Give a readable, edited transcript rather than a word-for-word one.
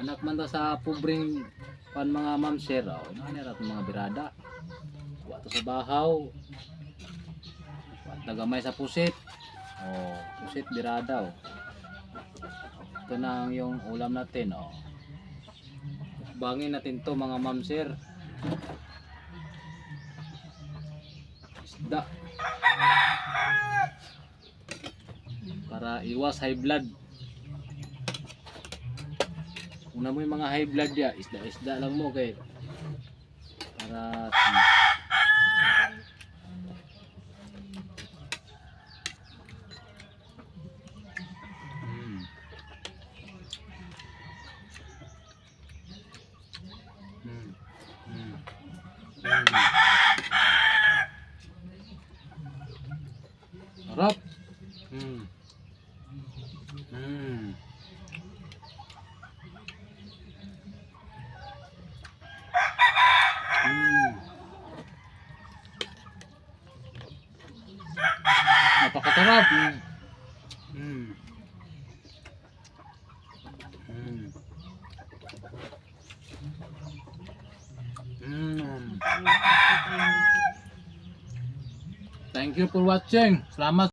Anak man ta sa pobreng pan mga mamsir, oh, nanirat mga birada. Wa to sa bahaw. Wa tagamay sa pusit. Oh, pusit birada oh. Ito na ang yung ulam natin oh. Bangin natin to mga mamsir. Isda. Para iwas high blood. Una mo yung mga high blood ya, isda lang mo kay para Sarap. Napakasarap. Thank you for watching. Salamat.